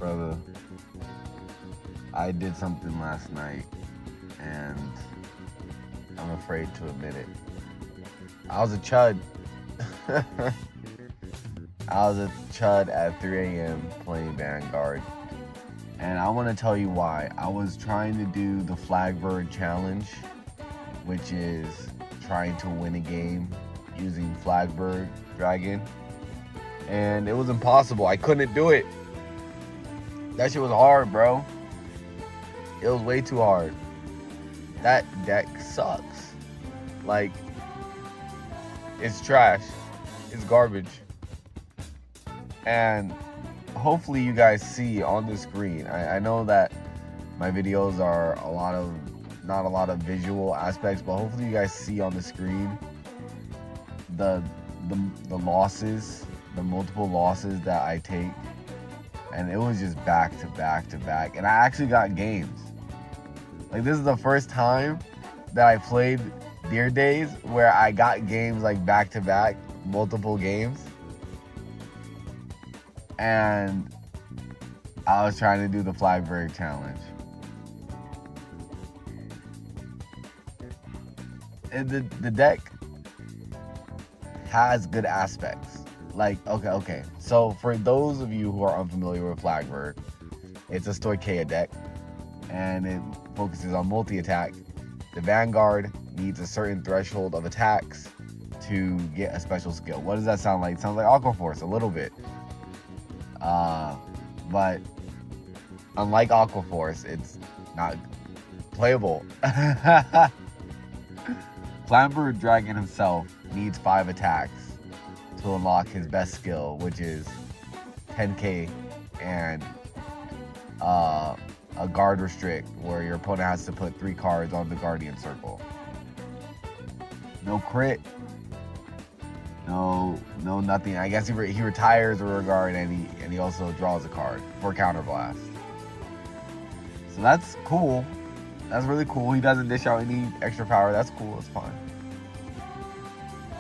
Brother, I did something last night and I'm afraid to admit it. I was a chud. I was a chud at 3 a.m. playing Vanguard. And I want to tell you why. I was trying to do the Flagburg challenge, which is trying to win a game using Flagburg Dragon. And it was impossible. I couldn't do it. That shit was hard, bro. It was way too hard. That deck sucks. Like, it's trash. It's garbage. And hopefully you guys see on the screen. I know that my videos are not a lot of visual aspects, but hopefully you guys see on the screen the losses, the multiple losses that I take. And it was just back to back to back. And I actually got games. Like, this is the first time that I played Deer Days where I got games like back to back, multiple games. And I was trying to do the Flagburg challenge. And the deck has good aspects. Like, okay. So for those of you who are unfamiliar with Flagburg, it's a Stoicheia deck, and it focuses on multi-attack. The Vanguard needs a certain threshold of attacks to get a special skill. What does that sound like? It sounds like Aqua Force a little bit. But unlike Aqua Force, it's not playable. Flagburg Dragon himself needs 5 attacks to unlock his best skill, which is 10k and a guard restrict, where your opponent has to put 3 cards on the guardian circle. No crit, no nothing. I guess he retires a regard, and he also draws a card for counterblast. So that's cool. That's really cool. He doesn't dish out any extra power. That's cool. That's fine.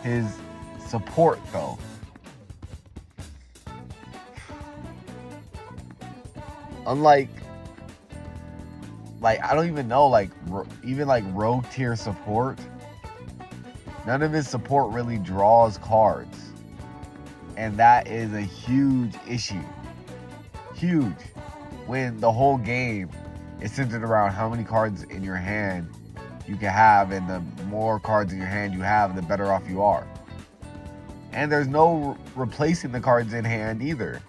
His support, though, unlike, I don't even know, even rogue tier support, none of his support really draws cards. And that is a huge issue. Huge. When the whole game is centered around how many cards in your hand you can have, and the more cards in your hand you have, the better off you are. And there's no replacing the cards in hand either.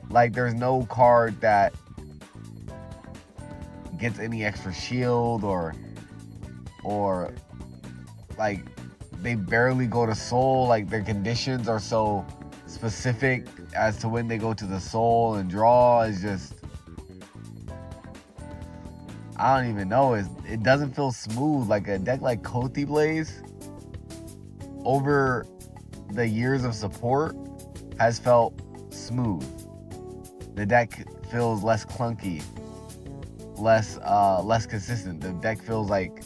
Like, there's no card that gets any extra shield, or like, they barely go to soul. Like, their conditions are so specific as to when they go to the soul and draw. Is just, I don't even know. It doesn't feel smooth. Like, a deck like Kothi Blaze, over the years of support, has felt smooth. The deck feels less clunky, less consistent. The deck feels like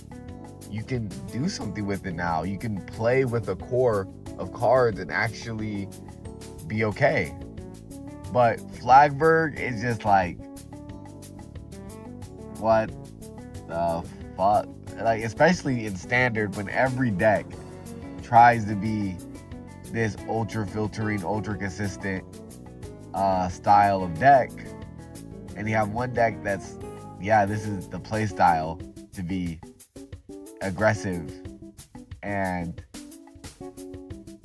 you can do something with it now. You can play with a core of cards and actually be okay. But Flagburg is just like, what the fuck? Like, especially in standard, when every deck tries to be this ultra filtering, ultra consistent style of deck, and you have one deck that's, this is the play style, to be aggressive and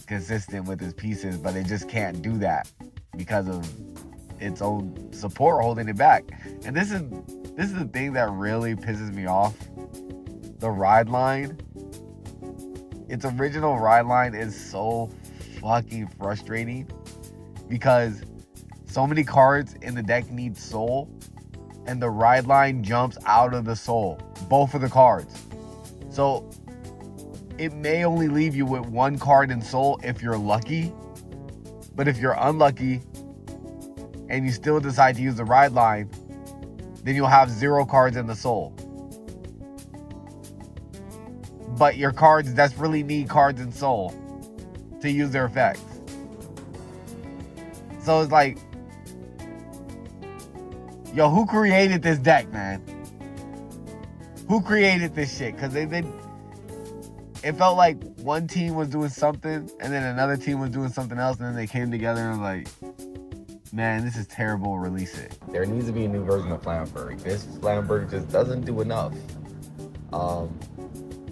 consistent with his pieces, but it just can't do that because of its own support holding it back. And this is the thing that really pisses me off. The ride line, its original ride line, is so fucking frustrating, because so many cards in the deck need soul, and the ride line jumps out of the soul, both of the cards. So it may only leave you with 1 card in soul if you're lucky, but if you're unlucky and you still decide to use the ride line, then you'll have 0 cards in the soul. But your cards desperately need cards in soul to use their effects. So it's like, Yo, who created this deck, man? Who created this shit? Because it felt like one team was doing something and then another team was doing something else, and then they came together and like, man, this is terrible, release it. There needs to be a new version of Flagburg. This Flagburg just doesn't do enough.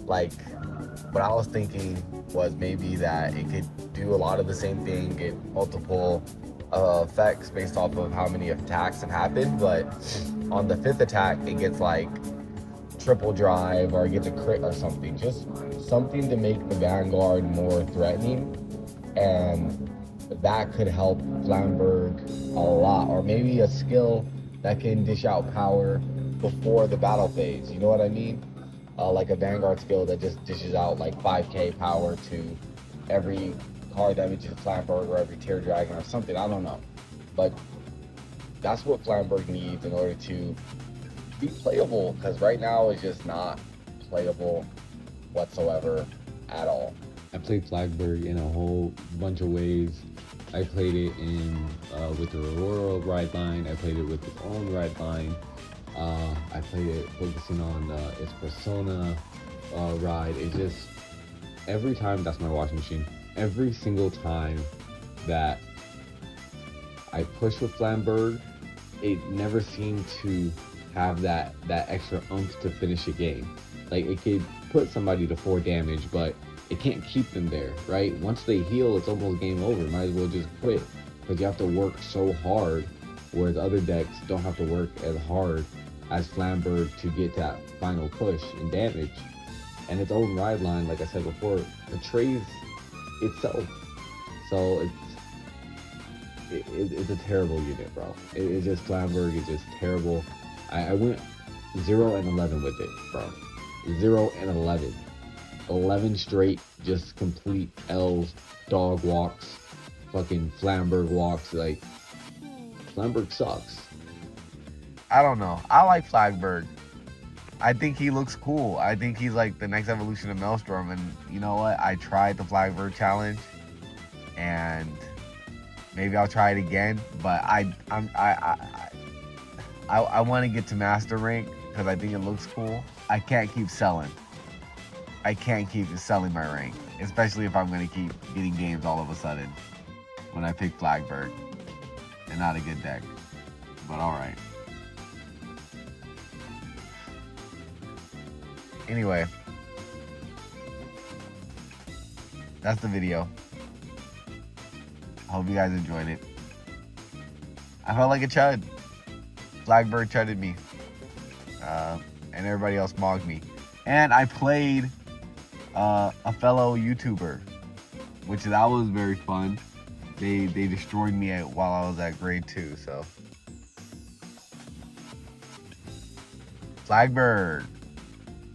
Like, what I was thinking was maybe that it could do a lot of the same thing, get multiple effects based off of how many attacks have happened, but on the 5th attack, it gets like triple drive or it gets a crit or something. Just something to make the Vanguard more threatening, and that could help Flagburg a lot. Or maybe a skill that can dish out power before the battle phase, you know what I mean? Like a Vanguard skill that just dishes out like 5k power to every card that reaches Flagburg or every tier dragon or something, I don't know. But that's what Flagburg needs in order to be playable, because right now it's just not playable whatsoever at all. I played Flagburg in a whole bunch of ways. I played it in with the Aurora ride line. I played it with its own ride line. I played it focusing on its Persona ride. It just, every time, that's my washing machine. Every single time that I push with Flagburg, it never seemed to have that extra oomph to finish a game. Like, it could put somebody to 4 damage, but it can't keep them there, right? Once they heal, it's almost game over. Might as well just quit, because you have to work so hard, whereas other decks don't have to work as hard as Flagburg to get that final push and damage. And its own ride line, like I said before, portrays itself. So it's a terrible unit, bro. It's just, Flagburg is just terrible. I went 0 and 11 with it, bro. 0 and 11. 11 straight, just complete L's, dog walks, fucking Flagburg walks. Like, Flagburg sucks. I don't know. I like Flagburg. I think he looks cool. I think he's like the next evolution of Maelstrom. And you know what? I tried the Flagburg challenge, and maybe I'll try it again. But I want to get to master rank because I think it looks cool. I can't keep selling. I can't keep selling my rank, especially if I'm going to keep getting games all of a sudden when I pick Flagburg and not a good deck. But all right. Anyway, that's the video. I hope you guys enjoyed it. I felt like a chud. Flagburg chudded me. And everybody else mogged me. And I played a fellow YouTuber, that was very fun. They destroyed me while I was at grade 2, so. Flagburg.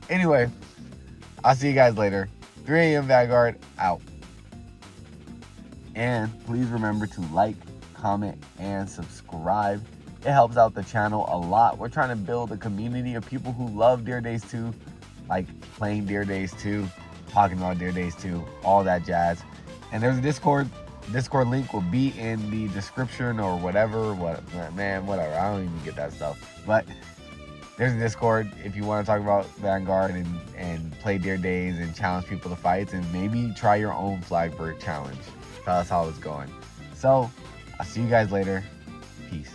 Anyway, I'll see you guys later. 3 a.m. Vanguard out. And please remember to like, comment, and subscribe. It helps out the channel a lot. We're trying to build a community of people who love Dear Days 2, like playing Dear Days 2, talking about Dear Days 2, all that jazz. And there's a Discord. Discord link will be in the description or whatever. Whatever. I don't even get that stuff. But there's a Discord if you want to talk about Vanguard and play Dear Days and challenge people to fights, and maybe try your own Flagburg challenge. Tell us how it's going. So, I'll see you guys later. Peace.